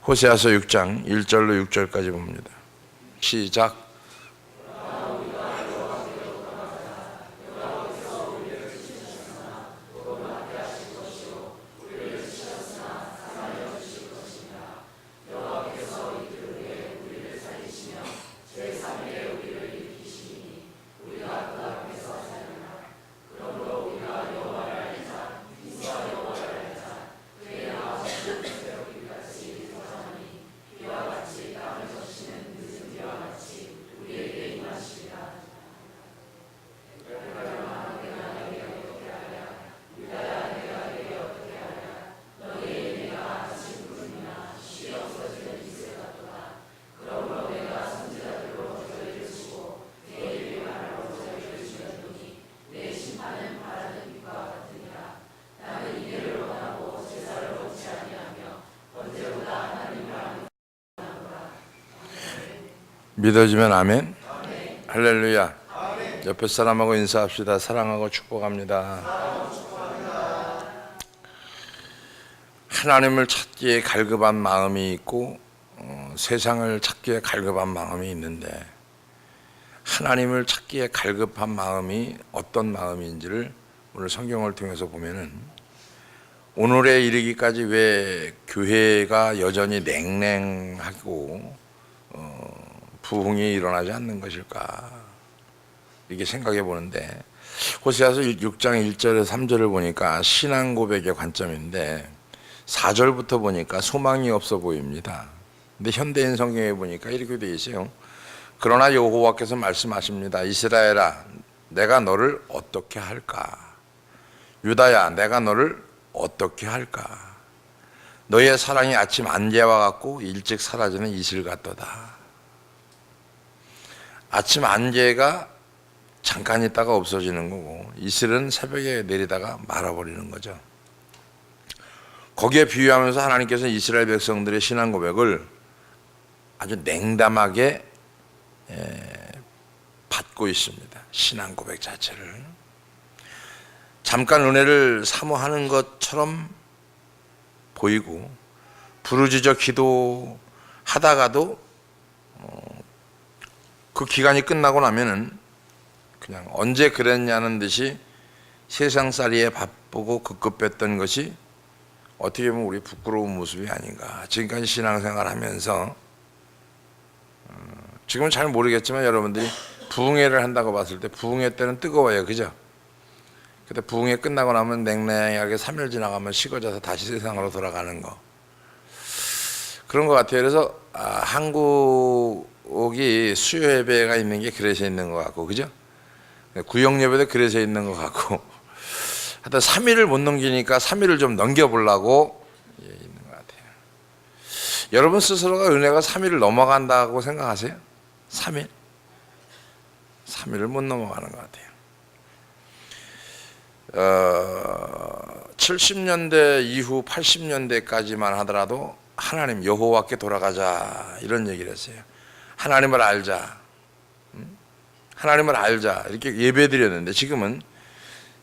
호세아서 6장 1절로 6절까지 봅니다. 시작. 믿어지면 아멘. 할렐루야. 옆에 사람하고 인사합시다. 사랑하고 축복합니다. 하나님을 찾기에 갈급한 마음이 있고 세상을 찾기에 갈급한 마음이 있는데, 하나님을 찾기에 갈급한 마음이 어떤 마음인지를 오늘 성경을 통해서 보면은, 오늘에 이르기까지 왜 교회가 여전히 냉랭하고 부흥이 일어나지 않는 것일까, 이렇게 생각해 보는데, 호세아서 6장 1절에서 3절을 보니까 신앙 고백의 관점인데 4절부터 보니까 소망이 없어 보입니다. 근데 현대인 성경에 보니까 이렇게 되어 있어요. 그러나 여호와께서 말씀하십니다. 이스라엘아, 내가 너를 어떻게 할까? 유다야, 내가 너를 어떻게 할까? 너의 사랑이 아침 안개와 같고 일찍 사라지는 이슬 같도다. 아침 안개가 잠깐 있다가 없어지는 거고, 이슬은 새벽에 내리다가 말아버리는 거죠. 거기에 비유하면서 하나님께서 이스라엘 백성들의 신앙 고백을 아주 냉담하게 받고 있습니다. 신앙 고백 자체를 잠깐 은혜를 사모하는 것처럼 보이고, 부르짖어 기도하다가도 그 기간이 끝나고 나면은 그냥 언제 그랬냐는 듯이 세상살이에 바쁘고 급급했던 것이 어떻게 보면 우리 부끄러운 모습이 아닌가. 지금까지 신앙생활 하면서 지금은 잘 모르겠지만 여러분들이 부흥회를 한다고 봤을 때 부흥회 때는 뜨거워요, 그죠? 근데 부흥회 끝나고 나면 냉랭하게 3일 지나가면 식어져서 다시 세상으로 돌아가는 거, 그런 것 같아요. 그래서 한국이 수요 예배가 있는 게 그래서 있는 것 같고, 그죠? 구역 예배도 그래서 있는 것 같고, 하여튼 3일을 못 넘기니까 3일을 좀 넘겨보려고 있는 것 같아요. 여러분 스스로가 은혜가 3일을 넘어간다고 생각하세요? 3일? 3일을 못 넘어가는 것 같아요. 70년대 이후 80년대까지만 하더라도 하나님 여호와께 돌아가자, 이런 얘기를 했어요. 하나님을 알자, 하나님을 알자, 이렇게 예배드렸는데, 지금은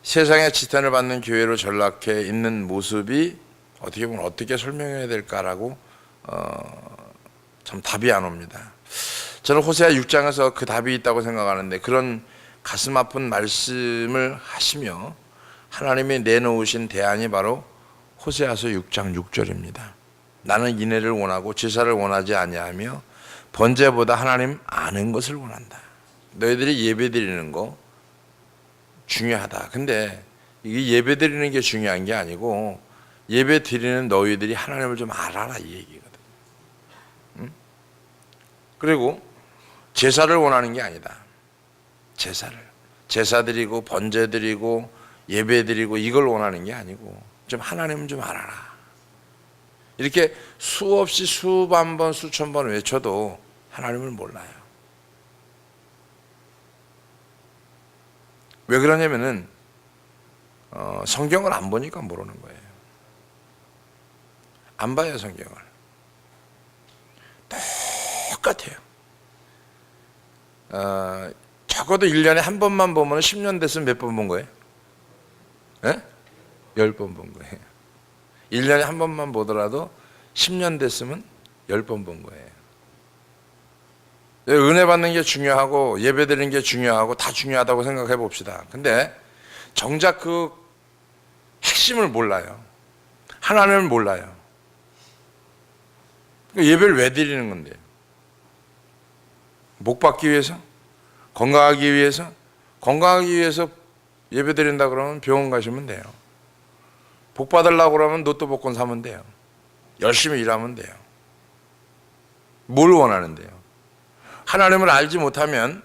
세상의 지탄을 받는 교회로 전락해 있는 모습이 어떻게 보면 어떻게 설명해야 될까라고 참 답이 안 옵니다. 저는 호세아 6장에서 그 답이 있다고 생각하는데, 그런 가슴 아픈 말씀을 하시며 하나님이 내놓으신 대안이 바로 호세아서 6장 6절입니다. 나는 인애를 원하고 제사를 원하지 아니하며 번제보다 하나님 아는 것을 원한다. 너희들이 예배드리는 거 중요하다. 근데 이게 예배드리는 게 중요한 게 아니고, 예배드리는 너희들이 하나님을 좀 알아라, 이 얘기거든. 그리고 제사를 원하는 게 아니다. 제사 드리고 번제 드리고 예배 드리고 이걸 원하는 게 아니고, 좀 하나님을 좀 알아라. 이렇게 수없이 수만 번 수천 번 외쳐도 하나님을 몰라요. 왜 그러냐면은 성경을 안 보니까 모르는 거예요. 안 봐요, 성경을. 똑같아요. 적어도 1년에 한 번만 보면 10년 됐으면 몇 번 본 거예요? 10번 본 거예요. 1년에 한 번만 보더라도 10년 됐으면 10번 본 거예요. 은혜 받는 게 중요하고 예배 드리는 게 중요하고 다 중요하다고 생각해 봅시다. 근데 정작 그 핵심을 몰라요. 하나님을 몰라요. 예배를 왜 드리는 건데요? 복 받기 위해서? 건강하기 위해서? 건강하기 위해서 예배 드린다 그러면 병원 가시면 돼요. 복 받으려고 그러면 로또 복권 사면 돼요. 열심히 일하면 돼요. 뭘 원하는데요? 하나님을 알지 못하면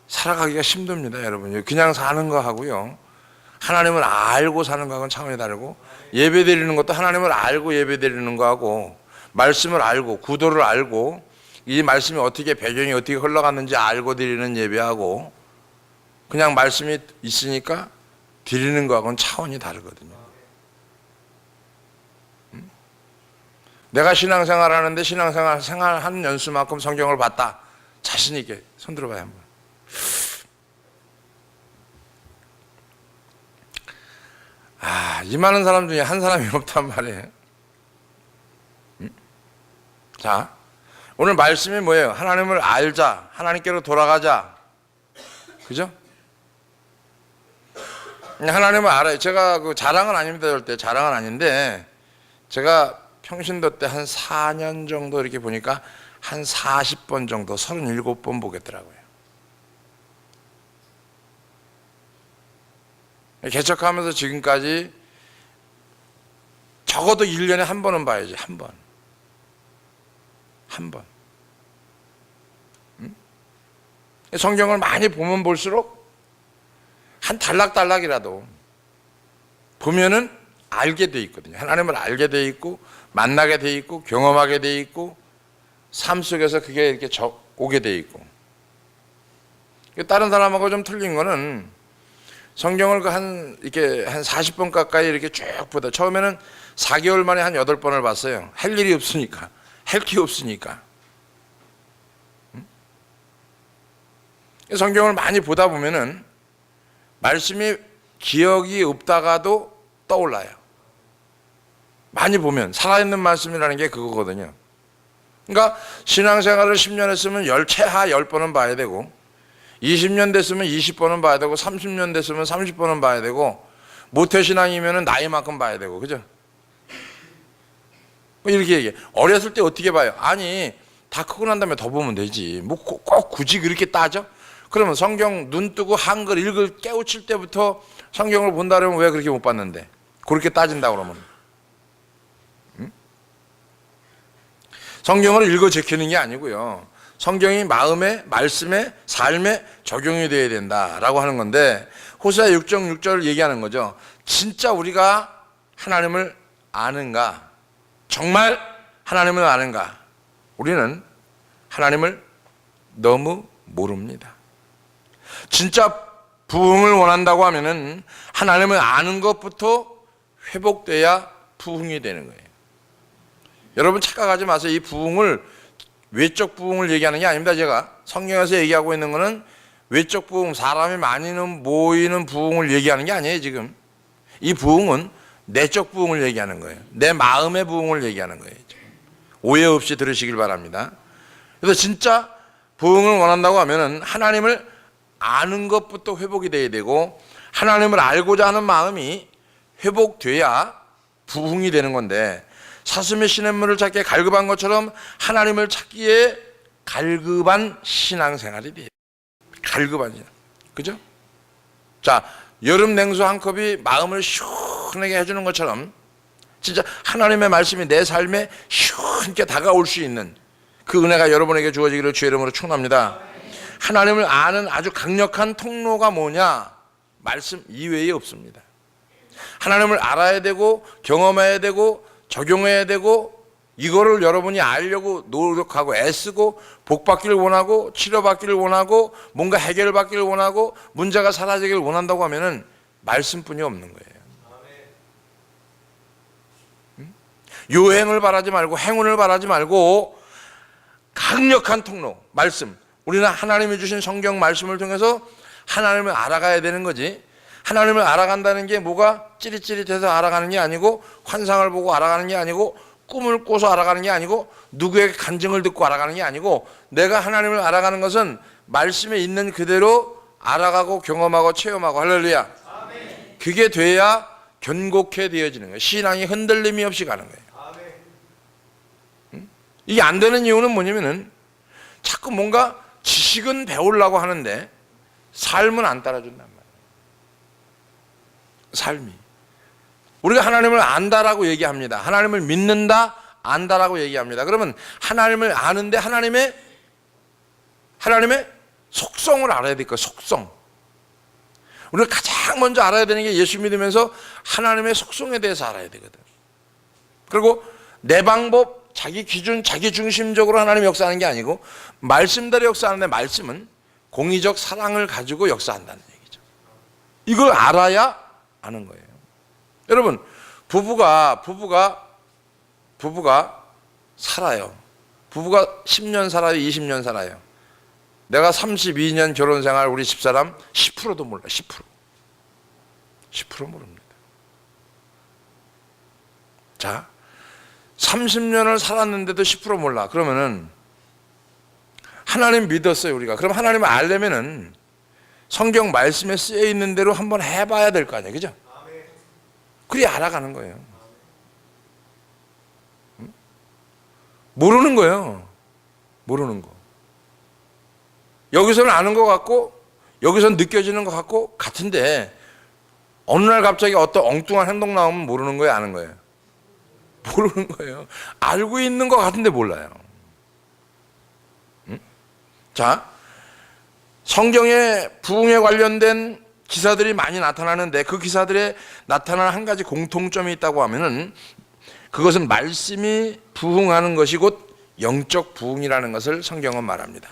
살아가기가 힘듭니다, 여러분. 그냥 사는 거 하고요, 하나님을 알고 사는 거하고는 차원이 다르고, 예배 드리는 것도 하나님을 알고 예배 드리는 거하고, 말씀을 알고 구도를 알고 이 말씀이 어떻게, 배경이 어떻게 흘러갔는지 알고 드리는 예배하고, 그냥 말씀이 있으니까 드리는 거하고는 차원이 다르거든요. 내가 신앙생활 하는데 신앙생활 하는 연수만큼 성경을 봤다, 자신 있게 손 들어봐요 한번. 이 많은 사람 중에 한 사람이 없단 말이에요. 자, 오늘 말씀이 뭐예요? 하나님을 알자, 하나님께로 돌아가자, 그죠? 하나님을 알아요. 제가 그 자랑은 아닙니다, 절대 자랑은 아닌데, 제가 평신도 때 한 4년 정도 이렇게 보니까 한 40번 정도, 37번 보겠더라고요. 개척하면서 지금까지 적어도 1년에 한 번은 봐야지. 한 번. 성경을 많이 보면 볼수록 한 단락이라도 보면은 알게 돼 있거든요. 하나님을 알게 돼 있고, 만나게 돼 있고, 경험하게 돼 있고, 삶 속에서 그게 이렇게 오게 돼 있고. 다른 사람하고 좀 틀린 거는, 성경을 이렇게 한 40번 가까이 이렇게 쭉 보다, 처음에는 4개월 만에 한 8번을 봤어요. 할 일이 없으니까, 할 게 없으니까. 성경을 많이 보다 보면은 말씀이 기억이 없다가도 떠올라요. 많이 보면 살아있는 말씀이라는 게 그거거든요. 그러니까 신앙생활을 10년 했으면 최하 10번은 봐야 되고, 20년 됐으면 20번은 봐야 되고, 30년 됐으면 30번은 봐야 되고, 모태신앙이면 나이만큼 봐야 되고, 그죠? 이렇게 얘기해. 어렸을 때 어떻게 봐요? 아니, 다 크고 난 다음에 더 보면 되지. 뭐 꼭 굳이 그렇게 따져? 그러면 성경 눈 뜨고 한글 읽을 깨우칠 때부터 성경을 본다 그러면 왜 그렇게 못 봤는데? 그렇게 따진다 그러면. 성경을 읽어 제키는 게 아니고요, 성경이 마음에, 말씀에, 삶에 적용이 돼야 된다라고 하는 건데, 호세아 6장 6절을 얘기하는 거죠. 진짜 우리가 하나님을 아는가? 정말 하나님을 아는가? 우리는 하나님을 너무 모릅니다. 진짜 부흥을 원한다고 하면은 하나님을 아는 것부터 회복돼야 부흥이 되는 거예요. 여러분 착각하지 마세요. 이 부흥을, 외적 부흥을 얘기하는 게 아닙니다. 제가 성경에서 얘기하고 있는 거는 외적 부흥, 사람이 많이 모이는 부흥을 얘기하는 게 아니에요. 지금 이 부흥은 내적 부흥을 얘기하는 거예요. 내 마음의 부흥을 얘기하는 거예요. 오해 없이 들으시길 바랍니다. 그래서 진짜 부흥을 원한다고 하면은 하나님을 아는 것부터 회복이 돼야 되고, 하나님을 알고자 하는 마음이 회복돼야 부흥이 되는 건데, 사슴의 시냇물을 찾기에 갈급한 것처럼 하나님을 찾기에 갈급한 신앙생활이 돼요. 갈급한 신앙, 그죠? 자, 여름 냉수 한 컵이 마음을 시원하게 해주는 것처럼 진짜 하나님의 말씀이 내 삶에 시원하게 다가올 수 있는 그 은혜가 여러분에게 주어지기를 주의 이름으로 축원합니다. 하나님을 아는 아주 강력한 통로가 뭐냐? 말씀 이외에 없습니다. 하나님을 알아야 되고, 경험해야 되고, 적용해야 되고, 이거를 여러분이 알려고 노력하고 애쓰고, 복받기를 원하고, 치료받기를 원하고, 뭔가 해결받기를 원하고, 문제가 사라지기를 원한다고 하면은 말씀뿐이 없는 거예요. 요행을 바라지 말고, 행운을 바라지 말고, 강력한 통로, 말씀. 우리는 하나님이 주신 성경 말씀을 통해서 하나님을 알아가야 되는 거지, 하나님을 알아간다는 게 뭐가 찌릿찌릿해서 알아가는 게 아니고, 환상을 보고 알아가는 게 아니고, 꿈을 꿔서 알아가는 게 아니고 누구의 간증을 듣고 알아가는 게 아니고 내가 하나님을 알아가는 것은 말씀에 있는 그대로 알아가고 경험하고 체험하고 할렐루야. 아멘. 그게 돼야 견고케 되어지는 거예요. 신앙이 흔들림이 없이 가는 거예요. 아멘. 이게 안 되는 이유는 뭐냐면은 자꾸 뭔가 지식은 배우려고 하는데 삶은 안 따라준단 말이에요. 삶이. 우리가 하나님을 안다라고 얘기합니다. 하나님을 믿는다, 안다라고 얘기합니다. 그러면 하나님을 아는데 하나님의 속성을 알아야 될 거예요. 속성. 우리가 가장 먼저 알아야 되는 게 예수 믿으면서 하나님의 속성에 대해서 알아야 되거든. 그리고 내 방법, 자기 기준, 자기 중심적으로 하나님이 역사하는 게 아니고 말씀대로 역사하는데 말씀은 공의적 사랑을 가지고 역사한다는 얘기죠. 이걸 알아야 아는 거예요. 여러분, 부부가 살아요. 부부가 10년 살아요, 20년 살아요. 내가 32년 결혼 생활 우리 집사람 10%도 몰라. 10% 모릅니다. 자, 30년을 살았는데도 10% 몰라. 그러면은 하나님 믿었어요, 우리가. 그럼 하나님을 알려면은 성경 말씀에 쓰여 있는 대로 한번 해봐야 될 거 아니에요, 그죠? 그래야 알아가는 거예요. 모르는 거예요. 모르는 거. 여기서는 아는 것 같고 여기서는 느껴지는 것 같고 같은데 어느 날 갑자기 어떤 엉뚱한 행동 나오면 모르는 거예요, 아는 거예요? 모르는 거예요. 알고 있는 것 같은데 몰라요. 자, 성경에 부흥에 관련된 기사들이 많이 나타나는데 그 기사들에 나타나는 한 가지 공통점이 있다고 하면은 그것은 말씀이 부흥하는 것이 곧 영적 부흥이라는 것을 성경은 말합니다.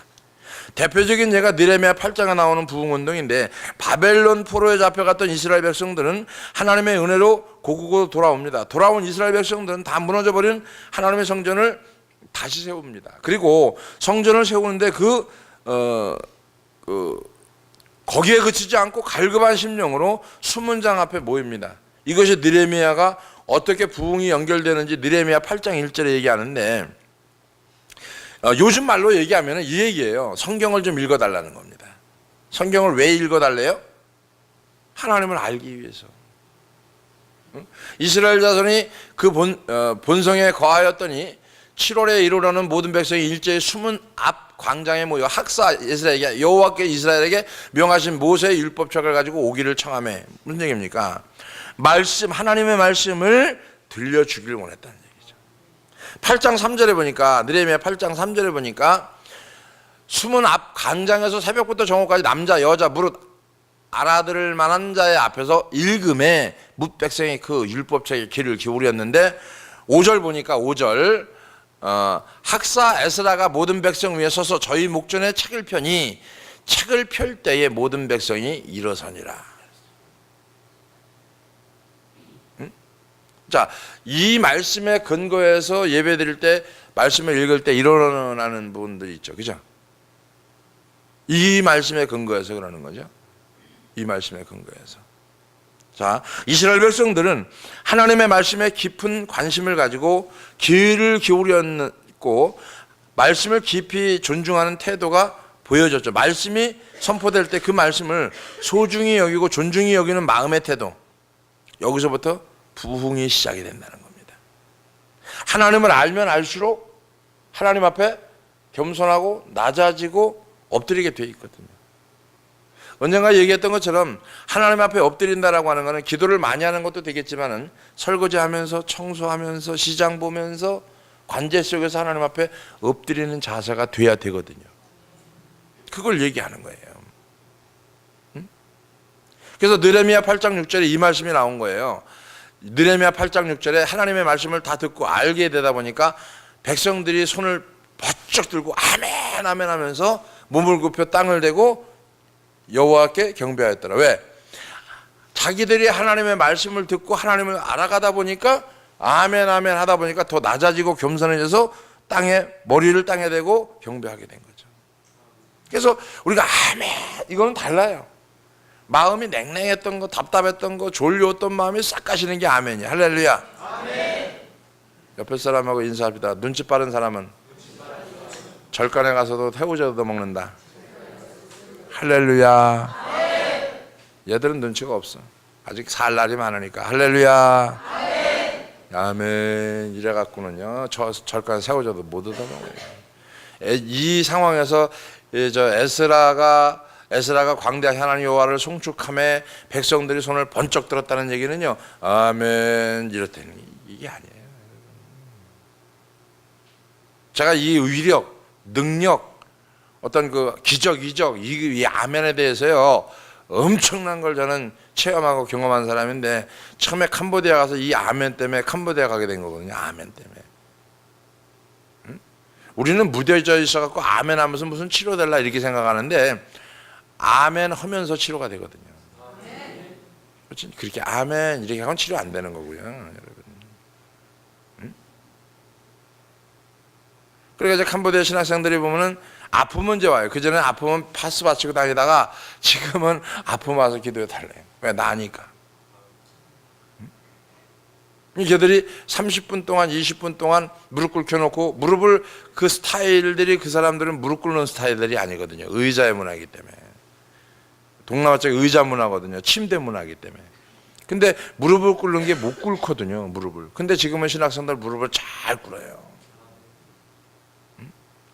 대표적인 예가 느헤미야 8장에 나오는 부흥운동인데 바벨론 포로에 잡혀갔던 이스라엘 백성들은 하나님의 은혜로 고국으로 돌아옵니다. 돌아온 이스라엘 백성들은 다 무너져버린 하나님의 성전을 다시 세웁니다. 그리고 성전을 세우는데 거기에 그치지 않고 갈급한 심령으로 수문장 앞에 모입니다. 이것이 느헤미야가 어떻게 부흥이 연결되는지 느헤미야 8장 1절에 얘기하는데 요즘 말로 얘기하면 이 얘기예요. 성경을 좀 읽어달라는 겁니다. 성경을 왜 읽어달래요? 하나님을 알기 위해서. 이스라엘 자손이 그 본성에 거하였더니 7월에 이르러는 모든 백성이 일제히 수문 앞 광장에 모여 학사 이스라엘에게 여호와께 이스라엘에게 명하신 모세의 율법책을 가지고 오기를 청하며. 무슨 얘기입니까? 하나님의 말씀을 들려주길 원했다는 얘기죠. 8장 3절에 보니까 느헤미야 8장 3절에 보니까 수문 앞 광장에서 새벽부터 정오까지 남자 여자 무릇 알아들을 만한 자의 앞에서 읽음에 뭇 백성이 그 율법책에 귀를 기울였는데 5절 보니까 5절 학사 에스라가 모든 백성 위에 서서 저희 목전에 책을 펴니 책을 펼 때에 모든 백성이 일어서니라. 자, 이 말씀에 근거해서 예배 드릴 때 말씀을 읽을 때 일어나는 부분들이 있죠, 그죠? 이 말씀에 근거해서 그러는 거죠. 이 말씀에 근거해서. 자, 이스라엘 백성들은 하나님의 말씀에 깊은 관심을 가지고 귀를 기울였고 말씀을 깊이 존중하는 태도가 보여졌죠. 말씀이 선포될 때 그 말씀을 소중히 여기고 존중히 여기는 마음의 태도, 여기서부터 부흥이 시작이 된다는 겁니다. 하나님을 알면 알수록 하나님 앞에 겸손하고 낮아지고 엎드리게 돼 있거든요. 언젠가 얘기했던 것처럼 하나님 앞에 엎드린다라고 하는 것은 기도를 많이 하는 것도 되겠지만은 설거지하면서 청소하면서 시장 보면서 관제 속에서 하나님 앞에 엎드리는 자세가 돼야 되거든요. 그걸 얘기하는 거예요. 그래서 느헤미야 8장 6절에 이 말씀이 나온 거예요. 느헤미야 8장 6절에 하나님의 말씀을 다 듣고 알게 되다 보니까 백성들이 손을 번쩍 들고 아멘 아멘 하면서 몸을 굽혀 땅을 대고 여호와께 경배하였더라. 왜? 자기들이 하나님의 말씀을 듣고 하나님을 알아가다 보니까 아멘 아멘 하다 보니까 더 낮아지고 겸손해져서 머리를 땅에 대고 경배하게 된 거죠. 그래서 우리가 아멘 이거는 달라요. 마음이 냉랭했던 거, 답답했던 거, 졸려왔던 마음이 싹 가시는 게 아멘이야. 할렐루야. 아멘. 옆에 사람하고 인사합니다. 눈치 빠른 사람은 절간에 가서도 새우젓도 먹는다. 할렐루야. 얘들은 눈치가 없어. 아직 살 날이 많으니까. 할렐루야. 아멘. 이래갖고는요, 저 절간 새우젓도 못 얻어먹어요. 이 상황에서 에스라가 광대한 하나님 여호와를 송축함에 백성들이 손을 번쩍 들었다는 얘기는요, 아멘 이렇다니, 이게 아니에요. 제가 이 위력, 능력, 어떤 그 기적, 이적, 이 아멘에 대해서요 엄청난 걸 저는 체험하고 경험한 사람인데, 처음에 캄보디아 가서 이 아멘 때문에 캄보디아 가게 된 거거든요. 아멘 때문에. 우리는 무뎌져 있어갖고 아멘 하면서 무슨 치료될라 이렇게 생각하는데, 아멘 하면서 치료가 되거든요. 그렇지? 그렇게 아멘 이렇게 하면 치료 안 되는 거고요, 여러분. 그러니까 이제 캄보디아 신학생들이 보면은 아프면 이제 와요. 그전에는 아프면 파스 받치고 다니다가 지금은 아프면 와서 기도해 달래요. 왜? 나니까. 걔들이 30분 동안 20분 동안 무릎 꿇혀놓고, 무릎을 그 스타일들이, 그 사람들은 무릎 꿇는 스타일들이 아니거든요. 의자의 문화이기 때문에. 동남아 쪽에 의자 문화거든요. 침대 문화이기 때문에. 근데 무릎을 꿇는 게 못 꿇거든요, 무릎을. 근데 지금은 신학생들 무릎을 잘 꿇어요.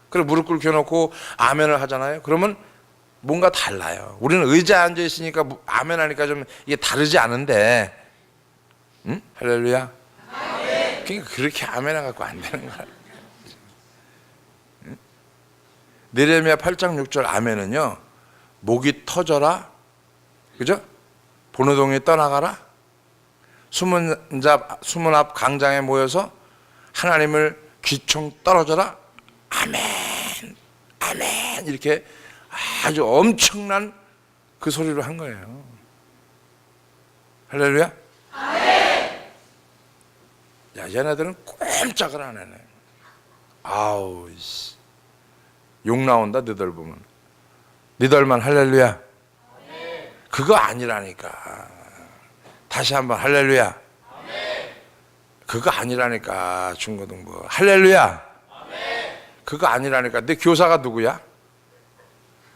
그리고 무릎 꿇혀놓고 아멘을 하잖아요. 그러면 뭔가 달라요. 우리는 의자에 앉아 있으니까 아멘 하니까 좀 이게 다르지 않은데, 응? 할렐루야. 아멘. 그러니까 그렇게 아멘 해갖고 안 되는 거야. 응? 느헤미야 8장 6절 아멘은요, 목이 터져라, 그죠? 본호동에 떠나가라, 숨은 앞 광장에 모여서 하나님을 귀총 떨어져라, 아멘, 아멘, 이렇게 아주 엄청난 그 소리로 한 거예요. 할렐루야. 아멘. 야, 얘네들은 꼼짝을 안 해네. 아우, 욕 나온다, 너희들 보면. 너희들만 할렐루야. 아멘. 그거 아니라니까. 다시 한번 할렐루야. 아멘. 그거 아니라니까. 중고등부 할렐루야. 그거 아니라니까. 내 교사가 누구야?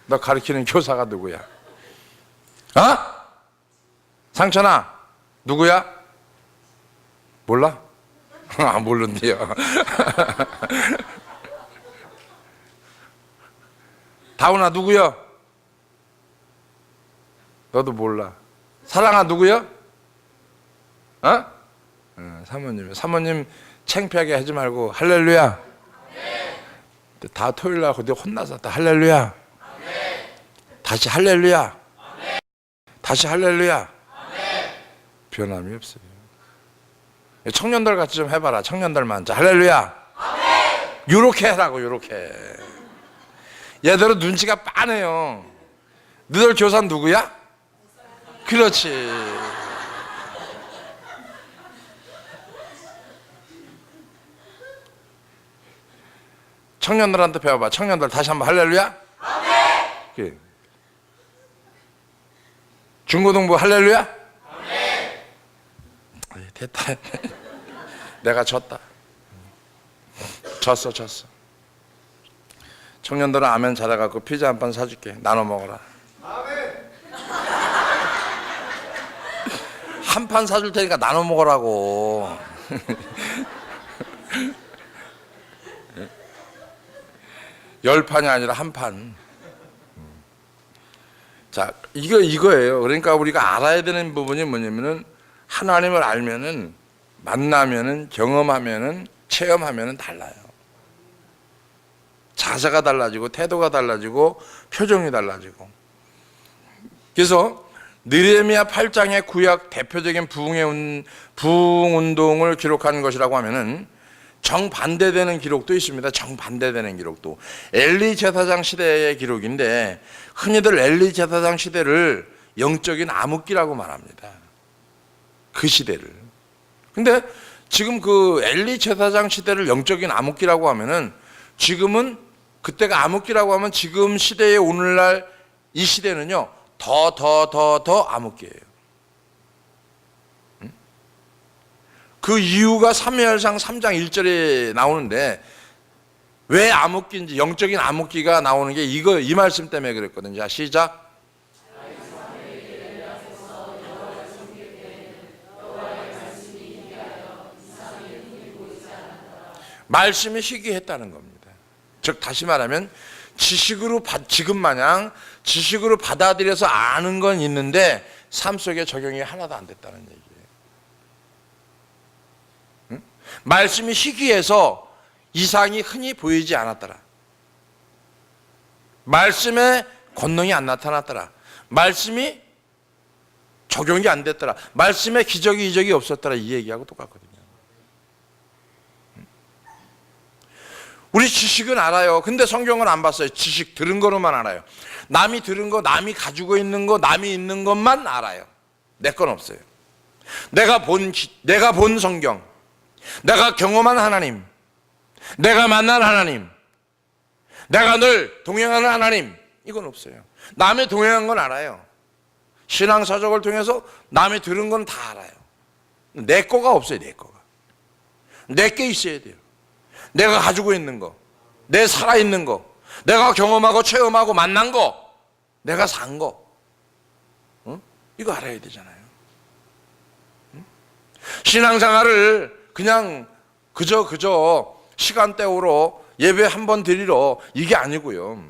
너 가르치는 교사가 누구야? 어? 상천아, 누구야? 몰라? 아, 모른대요. 다운아, 누구야? 너도 몰라. 사랑아, 누구야? 어? 사모님 창피하게 하지 말고 할렐루야. 다 토요일 날 어디 혼나서 다 할렐루야. 아멘. 다시 할렐루야. 아멘. 다시 할렐루야. 아멘. 변함이 없어요. 청년들 같이 좀 해봐라. 청년들만. 자, 할렐루야. 아멘. 요렇게 해라고, 요렇게. 얘들은 눈치가 빠네요. 너들 교사는 누구야? 그렇지. 청년들한테 배워봐. 청년들 다시 한번 할렐루야. 아멘. 중고등부 할렐루야. 아멘. 됐다. 내가 졌다. 졌어. 청년들은 아멘 잘해갖고 피자 한 판 사줄게. 나눠 먹어라. 아멘. 한 판 사줄 테니까 나눠 먹으라고. 10판이 아니라 한 판. 자, 이거예요. 그러니까 우리가 알아야 되는 부분이 뭐냐면은, 하나님을 알면은, 만나면은, 경험하면은, 체험하면은 달라요. 자세가 달라지고, 태도가 달라지고, 표정이 달라지고. 그래서 느헤미야 8장의 구약 대표적인 부흥운동을 기록한 것이라고 하면은, 정반대되는 기록도 있습니다. 정반대되는 기록도. 엘리 제사장 시대의 기록인데, 흔히들 엘리 제사장 시대를 영적인 암흑기라고 말합니다. 그 시대를. 근데 지금 그 엘리 제사장 시대를 영적인 암흑기라고 하면은, 지금은, 그때가 암흑기라고 하면 지금 시대의 오늘날 이 시대는요, 더 암흑기예요. 그 이유가 사무엘상 3장 1절에 나오는데 왜 암흑기인지, 영적인 암흑기가 나오는 게 이 말씀 때문에 그랬거든요. 자, 시작. 말씀이 희귀했다는 겁니다. 즉 다시 말하면 지금 마냥 지식으로 받아들여서 아는 건 있는데 삶 속에 적용이 하나도 안 됐다는 얘기예요. 응? 말씀이 희귀해서 이상이 흔히 보이지 않았더라. 말씀의 권능이 안 나타났더라. 말씀이 적용이 안 됐더라. 말씀의 기적이 이적이 없었더라. 이 얘기하고 똑같거든요. 우리 지식은 알아요. 근데 성경은 안 봤어요. 지식 들은 거로만 알아요. 남이 들은 거, 남이 가지고 있는 거, 남이 있는 것만 알아요. 내 건 없어요. 내가 본 성경, 내가 경험한 하나님, 내가 만난 하나님, 내가 늘 동행하는 하나님, 이건 없어요. 남이 동행한 건 알아요. 신앙사적을 통해서 남이 들은 건 다 알아요. 내 거가 없어요. 내 거가. 내 게 있어야 돼요. 내가 가지고 있는 거, 내 살아있는 거, 내가 경험하고 체험하고 만난 거, 내가 산 거, 이거 알아야 되잖아요. 신앙생활을 그냥 그저 시간 때우러 예배 한 번 드리러 이게 아니고요.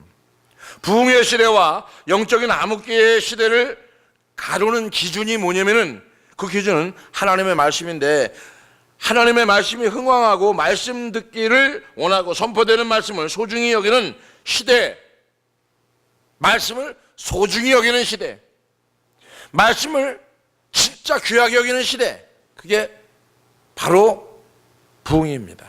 부흥의 시대와 영적인 암흑기의 시대를 가르는 기준이 뭐냐면은 그 기준은 하나님의 말씀인데, 하나님의 말씀이 흥왕하고 말씀 듣기를 원하고 선포되는 말씀을 소중히 여기는 시대, 말씀을 소중히 여기는 시대, 말씀을 진짜 귀하게 여기는 시대, 그게 바로 부흥입니다.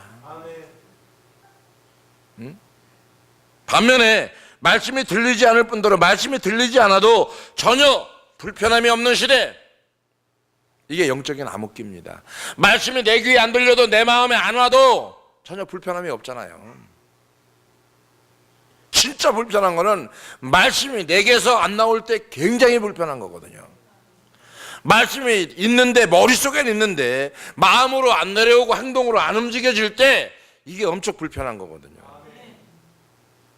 반면에 말씀이 들리지 않을 뿐더러 말씀이 들리지 않아도 전혀 불편함이 없는 시대, 이게 영적인 암흑기입니다. 말씀이 내 귀에 안 들려도 내 마음에 안 와도 전혀 불편함이 없잖아요. 진짜 불편한 거는 말씀이 내게서 안 나올 때 굉장히 불편한 거거든요. 말씀이 있는데, 머릿속엔 있는데 마음으로 안 내려오고 행동으로 안 움직여질 때 이게 엄청 불편한 거거든요.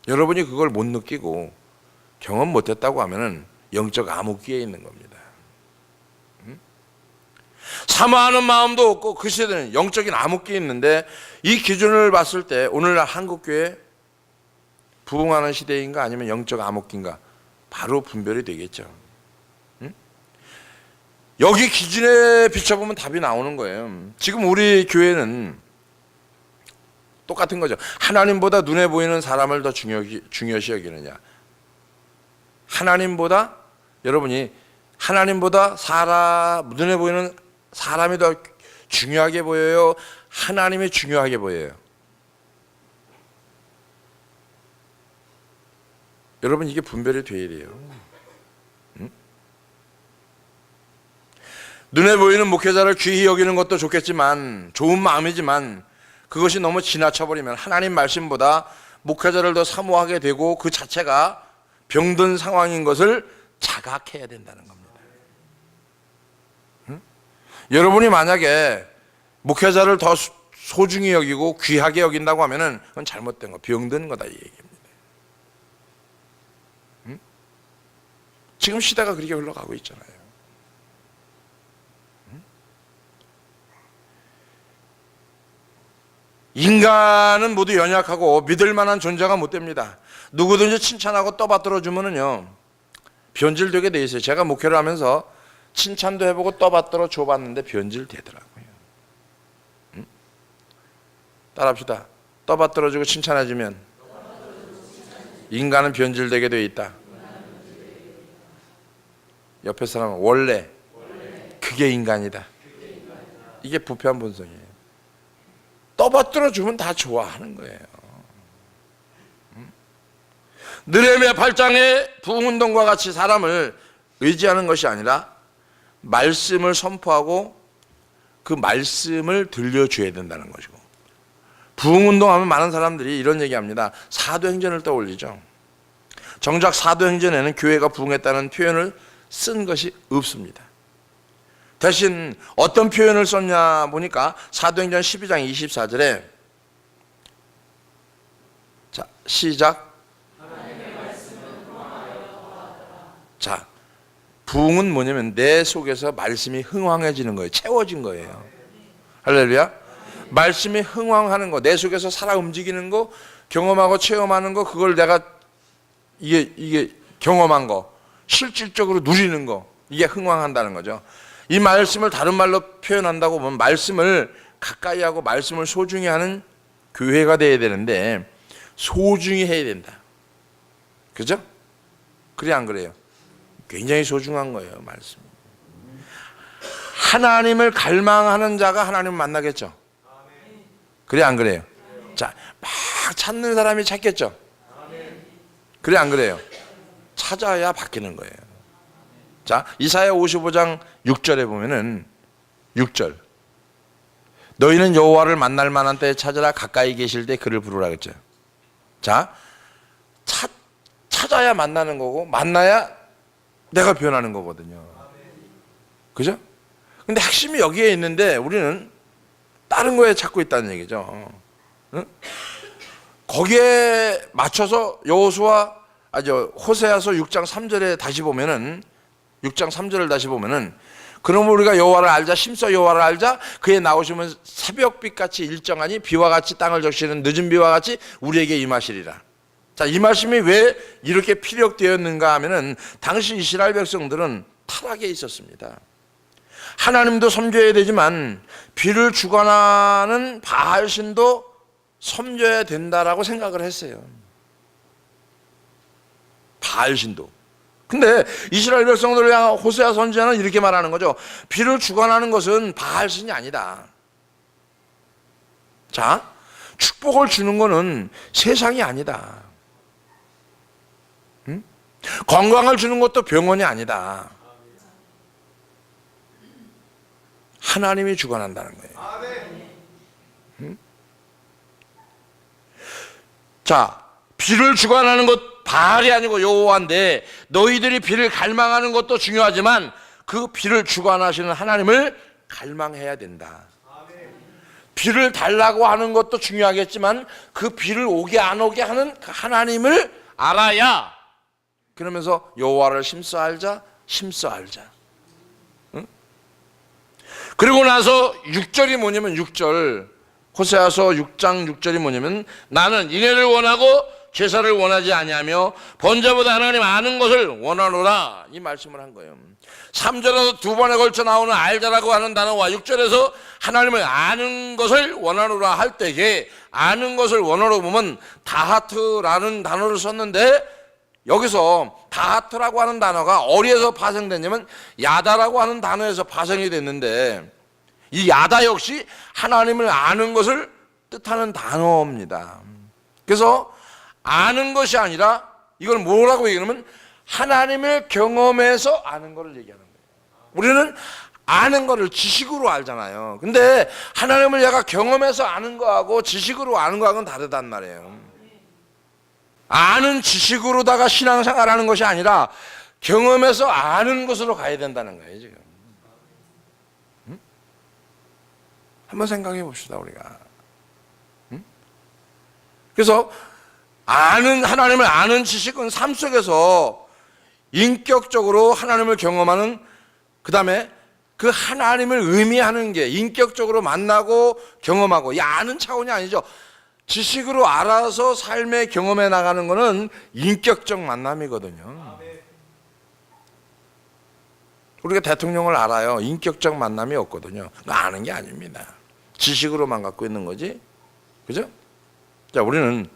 여러분이 그걸 못 느끼고 경험 못했다고 하면은 영적 암흑기에 있는 겁니다. 사모하는 마음도 없고 그 시대는 영적인 암흑기에 있는데, 이 기준을 봤을 때 오늘날 한국교회 부흥하는 시대인가 아니면 영적 암흑기인가 바로 분별이 되겠죠. 여기 기준에 비춰보면 답이 나오는 거예요. 지금 우리 교회는 똑같은 거죠. 하나님보다 눈에 보이는 사람을 더 중요시 여기느냐, 여러분이 하나님보다 눈에 보이는 사람이 더 중요하게 보여요? 하나님이 중요하게 보여요? 여러분, 이게 분별이 돼야 돼요. 눈에 보이는 목회자를 귀히 여기는 것도 좋겠지만, 좋은 마음이지만 그것이 너무 지나쳐버리면 하나님 말씀보다 목회자를 더 사모하게 되고 그 자체가 병든 상황인 것을 자각해야 된다는 겁니다. 여러분이 만약에 목회자를 더 소중히 여기고 귀하게 여긴다고 하면은 그건 잘못된 거, 병든 거다 이 얘기입니다. 지금 시대가 그렇게 흘러가고 있잖아요. 인간은 모두 연약하고 믿을 만한 존재가 못 됩니다. 누구든지 칭찬하고 떠받들어 주면은요 변질되게 돼 있어요. 제가 목회를 하면서 칭찬도 해보고 떠받들어 줘봤는데 변질되더라고요. 따라합시다. 떠받들어 주고 칭찬해주면 인간은 변질되게 돼 있다. 옆에 사람은 원래 그게 인간이다. 이게 부패한 본성이에요. 떠받들어 주면 다 좋아하는 거예요. 느헤미야 8장의 부흥운동과 같이 사람을 의지하는 것이 아니라 말씀을 선포하고 그 말씀을 들려줘야 된다는 것이고, 부흥운동하면 많은 사람들이 이런 얘기합니다. 사도행전을 떠올리죠. 정작 사도행전에는 교회가 부흥했다는 표현을 쓴 것이 없습니다. 대신 어떤 표현을 썼냐 보니까 사도행전 12장 24절에 자, 시작. 자, 부흥은 뭐냐면 내 속에서 말씀이 흥황해지는 거예요. 채워진 거예요. 할렐루야. 말씀이 흥황하는 거, 내 속에서 살아 움직이는 거, 경험하고 체험하는 거, 그걸 내가 이게 경험한 거, 실질적으로 누리는 거, 이게 흥황한다는 거죠. 이 말씀을 다른 말로 표현한다고 보면 말씀을 가까이 하고 말씀을 소중히 하는 교회가 돼야 되는데 소중히 해야 된다. 그죠? 그래 안 그래요? 굉장히 소중한 거예요, 말씀. 하나님을 갈망하는 자가 하나님을 만나겠죠. 그래 안 그래요? 자, 막 찾는 사람이 찾겠죠. 그래 안 그래요? 찾아야 바뀌는 거예요. 자, 이사야 55장 6절에 보면은 6절. 너희는 여호와를 만날 만한 때에 찾으라, 가까이 계실 때 그를 부르라 그랬죠. 자, 찾아야 만나는 거고 만나야 내가 변하는 거거든요. 그죠? 근데 핵심이 여기에 있는데 우리는 다른 거에 찾고 있다는 얘기죠. 응? 거기에 맞춰서 호세아서 6장 3절에 다시 보면은 6장 3절을 다시 보면은 그럼 우리가 여호와를 알자, 심써 여호와를 알자. 그에 나오시면 새벽빛같이 일정하니 비와 같이 땅을 적시는 늦은 비와 같이 우리에게 임하시리라. 자, 이 말씀이 왜 이렇게 피력되었는가 하면은 당시 이스라엘 백성들은 타락에 있었습니다. 하나님도 섬겨야 되지만 비를 주관하는 바알신도 섬겨야 된다라고 생각을 했어요. 바알신도. 근데 이스라엘 백성들을 향한 호세아 선지자는 이렇게 말하는 거죠. 비를 주관하는 것은 바알신이 아니다. 자, 축복을 주는 것은 세상이 아니다. 응? 건강을 주는 것도 병원이 아니다. 하나님이 주관한다는 거예요. 응? 자, 비를 주관하는 것 바알이 아니고 여호와인데 너희들이 비를 갈망하는 것도 중요하지만 그 비를 주관하시는 하나님을 갈망해야 된다. 비를 달라고 하는 것도 중요하겠지만 그 비를 오게 안 오게 하는 그 하나님을 알아야, 그러면서 여호와를 심써 알자. 응? 그리고 나서 6절이 뭐냐면 6절, 호세아서 6장 6절이 뭐냐면 나는 인애를 원하고 제사를 원하지 아니하며 번제보다 하나님 아는 것을 원하노라, 이 말씀을 한 거예요. 3절에서 두 번에 걸쳐 나오는 알자라고 하는 단어와 6절에서 하나님을 아는 것을 원하노라 할 때에 아는 것을 원어로 보면 다하트라는 단어를 썼는데 여기서 다하트라고 하는 단어가 어디에서 파생됐냐면 야다라고 하는 단어에서 파생이 됐는데 이 야다 역시 하나님을 아는 것을 뜻하는 단어입니다. 그래서 아는 것이 아니라 이걸 뭐라고 얘기하냐면 하나님을 경험해서 아는 것을 얘기하는 거예요. 우리는 아는 것을 지식으로 알잖아요. 근데 하나님을 내가 경험해서 아는 거하고 지식으로 아는 거하고는 다르단 말이에요. 아는 지식으로다가 신앙생활하는 것이 아니라 경험해서 아는 것으로 가야 된다는 거예요, 지금. 응? 한번 생각해 봅시다, 우리가. 응? 그래서 하나님을 아는 지식은 삶 속에서 인격적으로 하나님을 경험하는, 그 다음에 그 하나님을 의미하는 게 인격적으로 만나고 경험하고, 이 아는 차원이 아니죠. 지식으로 알아서 삶의 경험해 나가는 것은 인격적 만남이거든요. 우리가 대통령을 알아요. 인격적 만남이 없거든요. 아는 게 아닙니다. 지식으로만 갖고 있는 거지. 그죠? 자, 우리는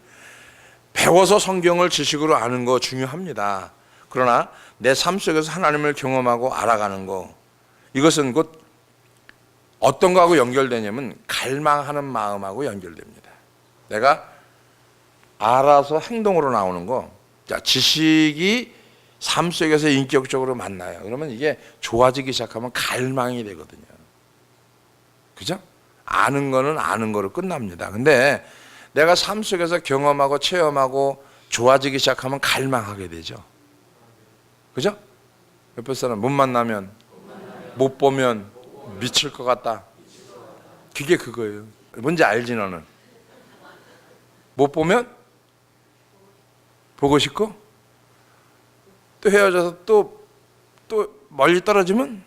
배워서 성경을 지식으로 아는 거 중요합니다. 그러나 내 삶 속에서 하나님을 경험하고 알아가는 거, 이것은 곧 어떤 거하고 연결되냐면 갈망하는 마음하고 연결됩니다. 내가 알아서 행동으로 나오는 거. 자, 지식이 삶 속에서 인격적으로 만나요. 그러면 이게 좋아지기 시작하면 갈망이 되거든요. 그죠? 아는 거는 아는 거로 끝납니다. 근데 내가 삶 속에서 경험하고 체험하고 좋아지기 시작하면 갈망하게 되죠. 그죠? 옆에 사람 못 만나면 못 보면 미칠 것 같다. 그게 그거예요. 뭔지 알지 너는? 못 보면 보고 싶고, 또 헤어져서 또 멀리 떨어지면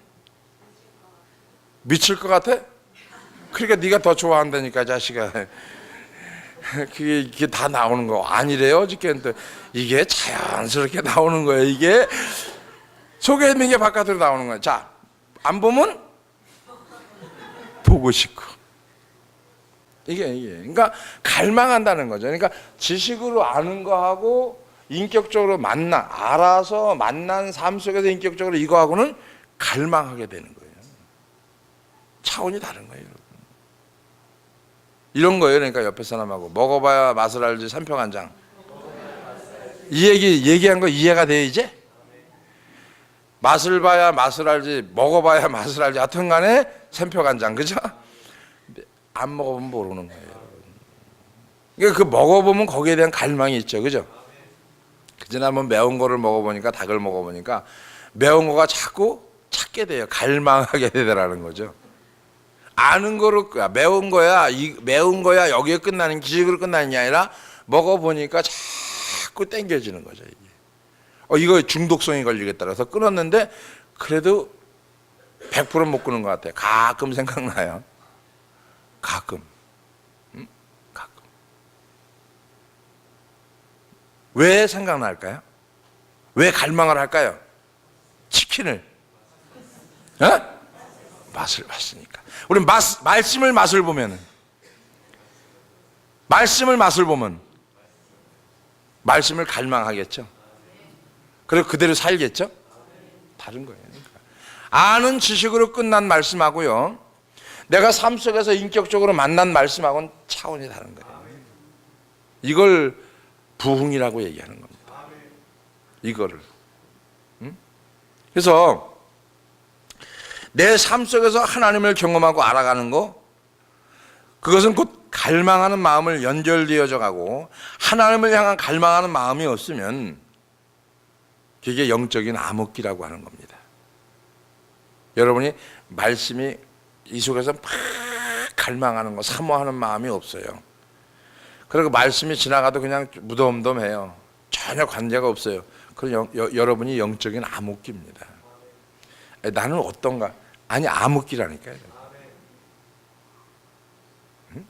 미칠 것 같아? 그러니까 네가 더 좋아한다니까, 자식아. 그게 다 나오는 거 아니래요. 어저께는 또 이게 자연스럽게 나오는 거예요. 이게 속에 있는 게 바깥으로 나오는 거예요. 자, 안 보면 보고 싶고, 이게 그러니까 갈망한다는 거죠. 그러니까 지식으로 아는 거하고 인격적으로 알아서 만난 삶 속에서 인격적으로 이거하고는 갈망하게 되는 거예요. 차원이 다른 거예요, 여러분. 이런 거예요. 그러니까 옆에 사람하고 먹어봐야 맛을 알지 산평한장. 이 얘기한 거 이해가 돼 이제? 맛을 봐야 맛을 알지 먹어봐야 맛을 알지 하여튼간에 산평한장, 그죠? 안 먹어보면 모르는 거예요, 여러분. 그러니까 그 먹어보면 거기에 대한 갈망이 있죠, 그죠? 그전에 한번 매운 거를 먹어보니까, 닭을 먹어보니까 매운 거가 자꾸 찾게 돼요. 갈망하게 되더라는 거죠. 아는 거로 매운 거야 여기에 끝나는, 지식으로 끝나는 게 아니라 먹어보니까 자꾸 땡겨지는 거죠. 이게 이거 중독성이 걸리겠다 그래서 끊었는데 그래도 100% 못 끊은 것 같아요. 가끔 생각나요. 가끔. 왜 생각날까요? 왜 갈망을 할까요? 치킨을 맛을 봤으니까. 우리 말씀을 맛을 보면 말씀을 갈망하겠죠. 그리고 그대로 살겠죠. 다른 거예요. 그러니까. 아는 지식으로 끝난 말씀하고요, 내가 삶 속에서 인격적으로 만난 말씀하고는 차원이 다른 거예요. 이걸 부흥이라고 얘기하는 겁니다. 이거를. 그래서 내 삶 속에서 하나님을 경험하고 알아가는 거, 그것은 곧 갈망하는 마음을 연결되어져 가고, 하나님을 향한 갈망하는 마음이 없으면 그게 영적인 암흑기라고 하는 겁니다. 여러분이 말씀이 이 속에서 막 갈망하는 거, 사모하는 마음이 없어요. 그리고 말씀이 지나가도 그냥 무덤덤해요. 전혀 관계가 없어요. 그럼 여러분이 영적인 암흑기입니다. 나는 어떤가? 아니, 암흑기라니까요. 응?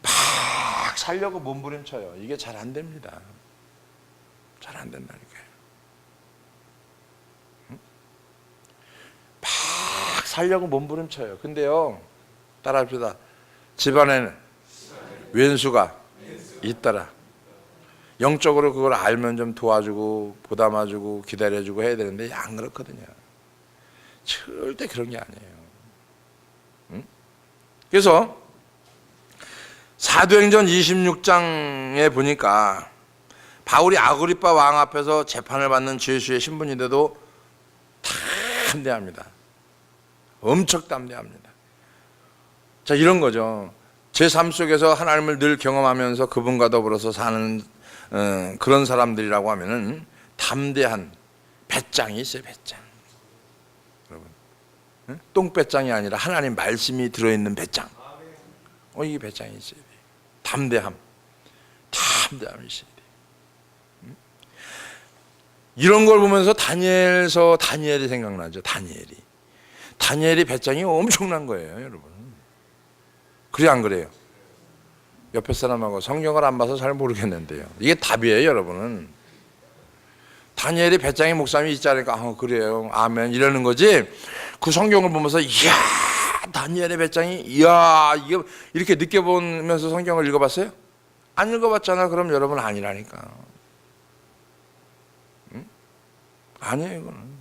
막 살려고 몸부림쳐요. 이게 잘 안 됩니다. 잘 안 된다니까요. 응? 막 살려고 몸부림쳐요. 근데요, 따라합시다. 집안에는 왼수가 있더라. 영적으로 그걸 알면 좀 도와주고 보담아주고 기다려주고 해야 되는데 안 그렇거든요. 절대 그런 게 아니에요. 응? 그래서 사도행전 26장에 보니까 바울이 아그리빠 왕 앞에서 재판을 받는 죄수의 신분인데도 담대합니다. 엄청 담대합니다. 자, 이런 거죠. 제 삶 속에서 하나님을 늘 경험하면서 그분과 더불어서 사는 그런 사람들이라고 하면은 담대한 배짱이 있어요. 배짱. 여러분, 똥배짱이 아니라 하나님 말씀이 들어있는 배짱. 이게 배짱이 있어야 돼요. 담대함이 있어야 돼요. 이런 걸 보면서 다니엘이 생각나죠. 다니엘이 배짱이 엄청난 거예요, 여러분. 그래 안 그래요? 옆에 사람하고 성경을 안 봐서 잘 모르겠는데요. 이게 답이에요, 여러분은. 다니엘이 배짱이 목사님이 있지 않으니까 그래요, 아멘 이러는 거지. 그 성경을 보면서 이야, 다니엘의 배짱이, 이야, 이게 이렇게 느껴보면서 성경을 읽어봤어요? 안 읽어봤잖아. 그럼 여러분 아니라니까. 응? 아니에요, 이거는.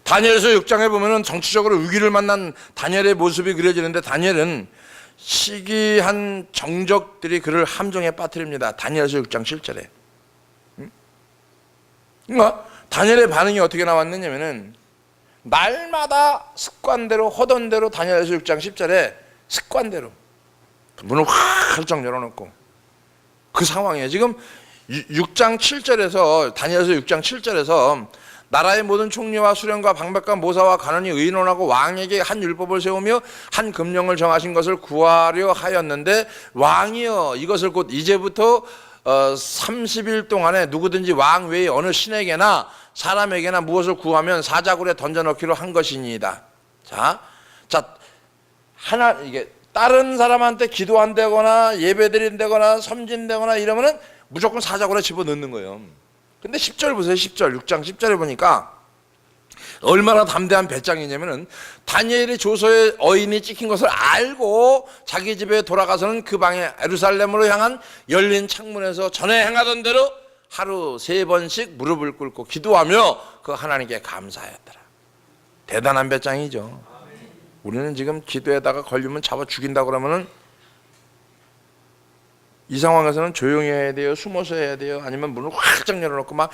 다니엘서 6장에 보면은 정치적으로 위기를 만난 다니엘의 모습이 그려지는데, 다니엘은 시기한 정적들이 그를 함정에 빠뜨립니다. 다니엘서 6장 7절에. 그러니까 다니엘의 반응이 어떻게 나왔느냐면은, 날마다 습관대로 하던 대로 다니엘서 6장 10절에 습관대로 문을 활짝 열어놓고 그 상황이에요. 지금 6장 7절에서 다니엘서 6장 7절에서 나라의 모든 총리와 수령과 방백과 모사와 관원이 의논하고 왕에게 한 율법을 세우며 한 금령을 정하신 것을 구하려 하였는데 왕이여 이것을 곧 이제부터 30일 동안에 누구든지 왕 외에 어느 신에게나 사람에게나 무엇을 구하면 사자굴에 던져넣기로 한 것이니이다. 자, 이게 다른 사람한테 기도한다거나 예배드린다거나 섬긴다거나 이러면은 무조건 사자굴에 집어넣는 거예요. 근데 10절 보세요. 10절 6장 10절에 보니까 얼마나 담대한 배짱이냐면은 다니엘이 조서에 어인이 찍힌 것을 알고 자기 집에 돌아가서는 그 방에 예루살렘으로 향한 열린 창문에서 전에 행하던 대로 하루 3번씩 무릎을 꿇고 기도하며 그 하나님께 감사하였더라. 대단한 배짱이죠. 우리는 지금 기도에다가 걸리면 잡아 죽인다 그러면은 이 상황에서는 조용히 해야 돼요? 숨어서 해야 돼요? 아니면 문을 확 열어놓고 막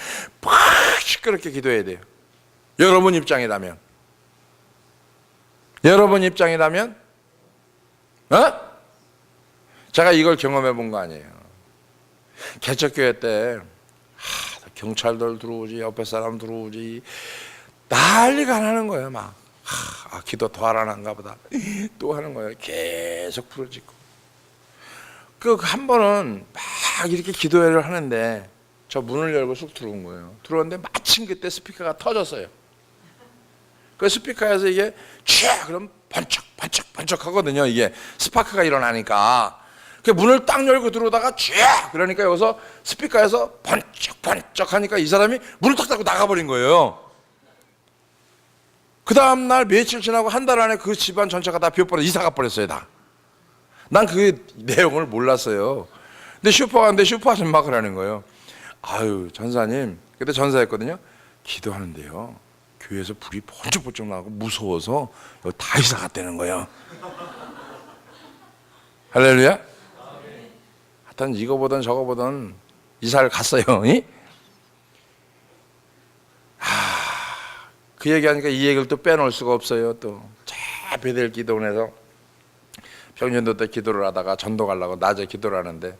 시끄럽게 기도해야 돼요? 여러분 입장이라면 제가 이걸 경험해 본 거 아니에요. 개척교회 때 경찰들 들어오지 옆에 사람 들어오지 난리가 나는 거예요. 막 기도 더 하라는가 보다 또 하는 거예요. 계속 부르짖고 그 한 번은 막 이렇게 기도회를 하는데 저 문을 열고 쑥 들어온 거예요. 들어왔는데 마침 그때 스피커가 터졌어요. 그 스피커에서 이게 쥐야 그럼 번쩍 하거든요. 이게 스파크가 일어나니까 그 문을 딱 열고 들어오다가 쥐야 그러니까 여기서 스피커에서 번쩍 하니까 이 사람이 문을 탁 닫고 나가버린 거예요. 그 다음날 며칠 지나고 한 달 안에 그 집안 전체가 다 비어버려 이사 가버렸어요. 다. 난 그 내용을 몰랐어요. 근데 슈퍼 갔는데 슈퍼 아줌마가 그러는 거예요. 아유 전사님, 그때 전사했거든요. 기도하는데요 교회에서 불이 번쩍번쩍 나고 무서워서 여기 다 이사 갔다는 거예요. 할렐루야. 하여튼 이거보단 저거보단 이사를 갔어요. 그 얘기하니까 이 얘기를 또 빼놓을 수가 없어요. 또 베델 기도원에서 평년도 때 기도를 하다가 전도 가려고 낮에 기도를 하는데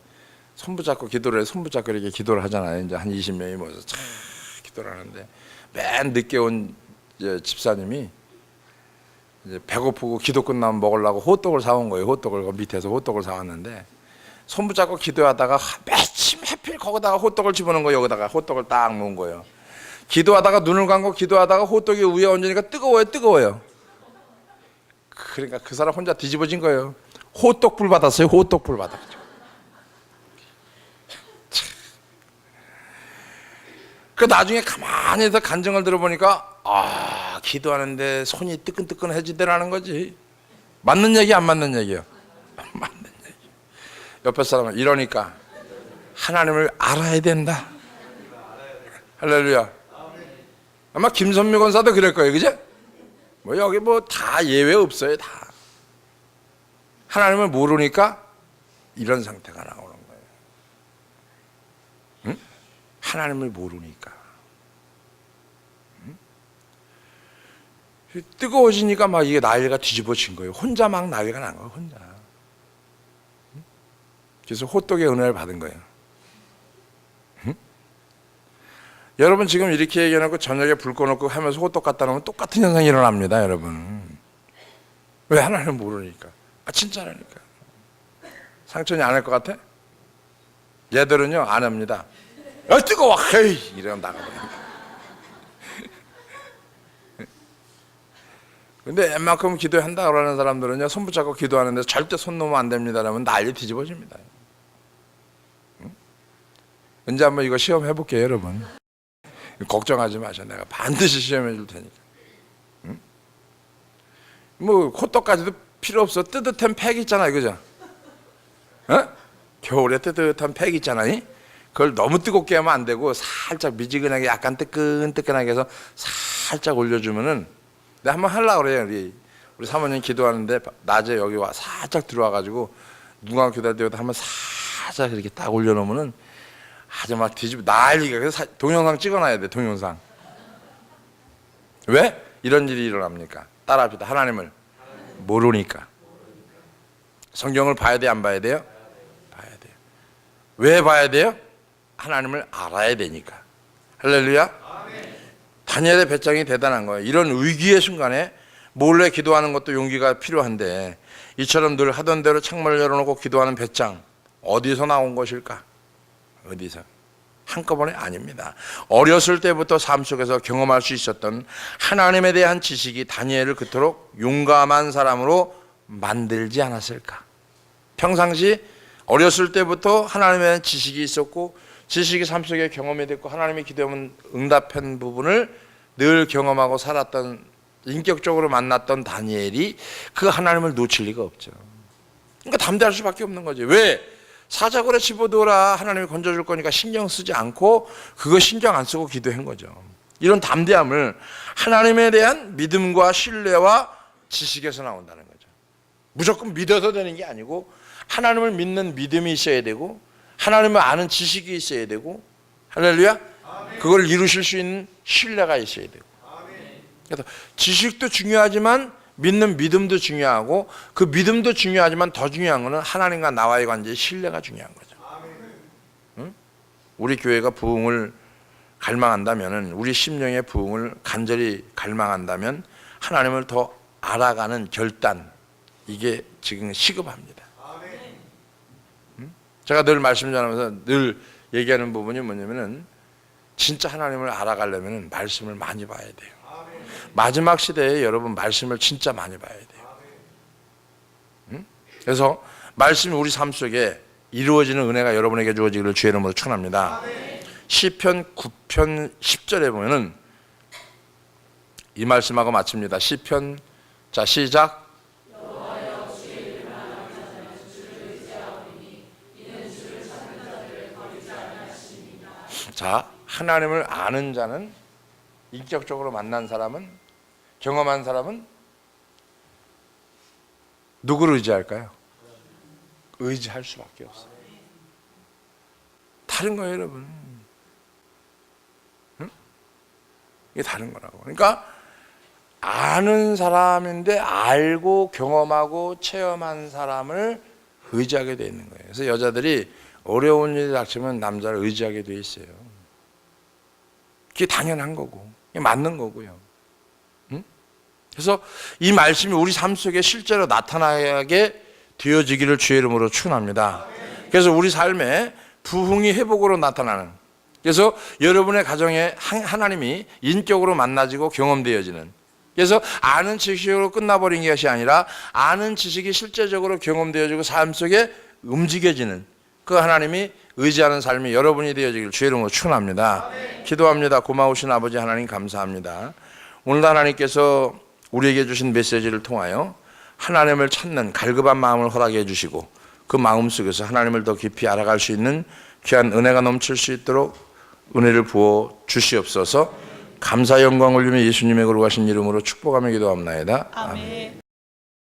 손 붙잡고 이렇게 기도를 하잖아요. 이제 한 20명이 모여서 참 기도를 하는데 맨 늦게 온 집사님이 이제 배고프고 기도 끝나면 먹으려고 호떡을 사온 거예요. 호떡을 밑에서 호떡을 사왔는데 손 붙잡고 기도하다가 마침 하필 거기다가 호떡을 집어넣은 거예요. 여기다가 호떡을 딱 놓은 거예요. 기도하다가 눈을 감고 기도하다가 호떡이 위에 얹으니까 뜨거워요. 그러니까 그 사람 혼자 뒤집어진 거예요. 호떡불 받았어요. 호떡불 받았죠. 그 나중에 가만히 해서 간증을 들어보니까 기도하는데 손이 뜨끈뜨끈해지더라는 거지. 맞는 얘기 안 맞는 얘기예요? 맞는 얘기. 옆에 사람은 이러니까 하나님을 알아야 된다. 할렐루야. 아마 김선미 권사도 그럴 거예요. 그죠? 뭐 여기 뭐 다 예외 없어요. 다 하나님을 모르니까 이런 상태가 나오는 거예요. 응? 하나님을 모르니까 뜨거워지니까 막 이게 난리가 뒤집어진 거예요. 혼자 막 난리가 난 거예요. 혼자. 그래서 호떡의 은혜를 받은 거예요. 여러분 지금 이렇게 얘기해놓고 저녁에 불 꺼놓고 하면서 호떡 갖다 놓으면 똑같은 현상이 일어납니다. 여러분 왜? 하나님 모르니까. 진짜라니까. 상처니 안 할 것 같아? 얘들은요 안 합니다. 뜨거워 헤이 이러면 나가버립니다. 근데 웬만큼 기도한다 그러는 사람들은요 손 붙잡고 기도하는데 절대 손 놓으면 안 됩니다 라면 난리 뒤집어집니다. 언제 한번 이거 시험해 볼게요. 여러분 걱정하지 마셔. 내가 반드시 시험해 줄 테니까. 응? 뭐 호떡까지도 필요 없어. 뜨뜻한 팩 있잖아, 그죠? 겨울에 뜨뜻한 팩 있잖아. 그걸 너무 뜨겁게 하면 안 되고 살짝 미지근하게 약간 뜨끈뜨끈하게 해서 살짝 올려주면은 내가 한번 하려고 그래요. 우리 사모님 기도하는데 낮에 여기 와 살짝 들어와가지고 누가 기도할 때마다 한번 살짝 이렇게 딱 올려놓으면은 아주 막 뒤집어 난리가. 그래서 동영상 찍어놔야 돼. 동영상. 왜? 이런 일이 일어납니까? 따라합시다. 하나님을 모르니까. 성경을 봐야 돼, 안 봐야 돼요? 봐야 돼요. 왜 봐야 돼요? 하나님을 알아야 되니까. 할렐루야. 다니엘의 배짱이 대단한 거예요. 이런 위기의 순간에 몰래 기도하는 것도 용기가 필요한데 이처럼 늘 하던 대로 창문을 열어놓고 기도하는 배짱 어디서 나온 것일까? 어디서? 한꺼번에 아닙니다. 어렸을 때부터 삶 속에서 경험할 수 있었던 하나님에 대한 지식이 다니엘을 그토록 용감한 사람으로 만들지 않았을까? 평상시 어렸을 때부터 하나님에 대한 지식이 있었고 지식이 삶 속에 경험이 됐고 하나님이 기도하면 응답한 부분을 늘 경험하고 살았던 인격적으로 만났던 다니엘이 그 하나님을 놓칠 리가 없죠. 그러니까 담대할 수밖에 없는 거지. 왜? 사자굴에 집어넣어라 하나님이 건져줄 거니까 신경 쓰지 않고 그거 신경 안 쓰고 기도한 거죠. 이런 담대함을 하나님에 대한 믿음과 신뢰와 지식에서 나온다는 거죠. 무조건 믿어서 되는 게 아니고 하나님을 믿는 믿음이 있어야 되고 하나님을 아는 지식이 있어야 되고 할렐루야? 그걸 이루실 수 있는 신뢰가 있어야 되고 그래서 지식도 중요하지만 믿는 믿음도 중요하고 그 믿음도 중요하지만 더 중요한 것은 하나님과 나와의 관계의 신뢰가 중요한 거죠. 응? 우리 교회가 부흥을 갈망한다면 우리 심령의 부흥을 간절히 갈망한다면 하나님을 더 알아가는 결단 이게 지금 시급합니다. 응? 제가 늘 말씀 전하면서 늘 얘기하는 부분이 뭐냐면은 진짜 하나님을 알아가려면 말씀을 많이 봐야 돼요. 마지막 시대에 여러분 말씀을 진짜 많이 봐야 돼요. 응? 그래서 말씀이 우리 삶 속에 이루어지는 은혜가 여러분에게 주어지기를 주의 이름으로 축원합니다. 시편 9편 10절에 보면은 이 말씀하고 마칩니다. 시편 자 시작. 자 하나님을 아는 자는 인격적으로 만난 사람은 경험한 사람은 누구를 의지할까요? 의지할 수밖에 없어요. 다른 거예요, 여러분. 응? 이게 다른 거라고. 그러니까 아는 사람인데 알고 경험하고 체험한 사람을 의지하게 돼 있는 거예요. 그래서 여자들이 어려운 일이 닥치면 남자를 의지하게 돼 있어요. 그게 당연한 거고, 그게 맞는 거고요. 그래서 이 말씀이 우리 삶 속에 실제로 나타나게 되어지기를 주의 이름으로 축원합니다. 그래서 우리 삶에 부흥이 회복으로 나타나는 그래서 여러분의 가정에 하나님이 인격으로 만나지고 경험되어지는 그래서 아는 지식으로 끝나버린 것이 아니라 아는 지식이 실제적으로 경험되어지고 삶 속에 움직여지는 그 하나님이 의지하는 삶이 여러분이 되어지기를 주의 이름으로 축원합니다. 기도합니다. 고마우신 아버지 하나님 감사합니다. 오늘 하나님께서 우리에게 주신 메시지를 통하여 하나님을 찾는 갈급한 마음을 허락해 주시고 그 마음 속에서 하나님을 더 깊이 알아갈 수 있는 귀한 은혜가 넘칠 수 있도록 은혜를 부어 주시옵소서. 감사 영광을 올리며 예수님의 거룩하신 이름으로 축복하며 기도합나이다. 아멘.